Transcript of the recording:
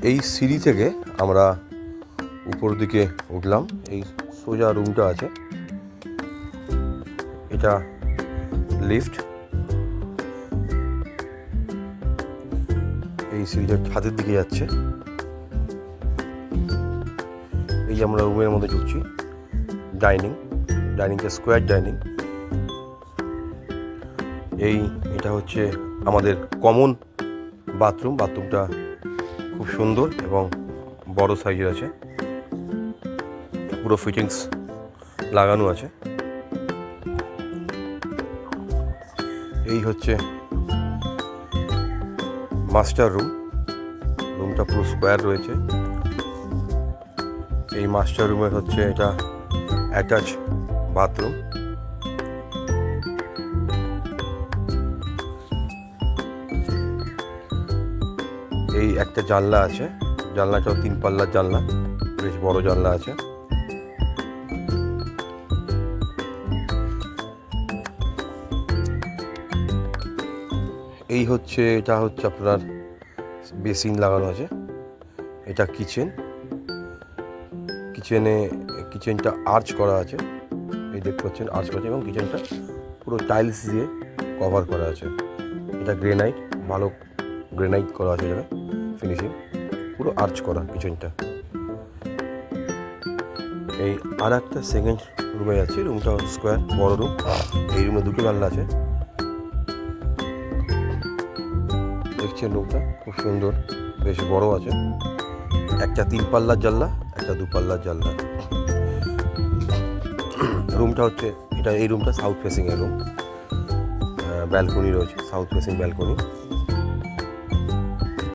এই সিঁড়ি থেকে আমরা উপর দিকে উঠলাম। এই সোজা রুমটা আছে, এটা লিফট। এই সিঁড়িটা ছাদের দিকে যাচ্ছে। এই যে আমরা রুমের মধ্যে ঢুকছি। ডাইনিংটা স্কোয়ার ডাইনিং। এটা হচ্ছে আমাদের কমন বাথরুমটা খুব সুন্দর এবং বড় সাইজের আছে, পুরো ফিটিংস লাগানো আছে। এই হচ্ছে মাস্টার রুমটা পুরো স্কোয়ার রয়েছে। এই মাস্টার রুমের হচ্ছে এটা অ্যাটাচ বাথরুম। এই একটা জানলা আছে, জানলাটাও 3 পাল্লার জানলা, বেশ বড় জানলা আছে। এটা হচ্ছে আপনার বেসিন লাগানো আছে। এটা কিচেনটা আর্চ করা আছে, এই দেখতে পাচ্ছেন আর্চ করা আছে, এবং কিচেনটা পুরো টাইলস দিয়ে কভার করা আছে। এটা ভালো গ্রেনাইট করা আছে, এটা ফিনিশিং পুরো আর্চ করা কিচেনটা। এই আর একটা সেকেন্ড রুমে আছে, রুমটা স্কোয়ার বড় রুম। এই রুমে 2টো জানলা আছে, দেখছেন রুমটা খুব সুন্দর, বেশ বড় আছে। একটা 3 পাল্লার জানলা, একটা 2 পাল্লার জানলা। এই রুমটা সাউথ ফেসিং এর রুম, ব্যালকনি রয়েছে, সাউথ ফেসিং ব্যালকনি।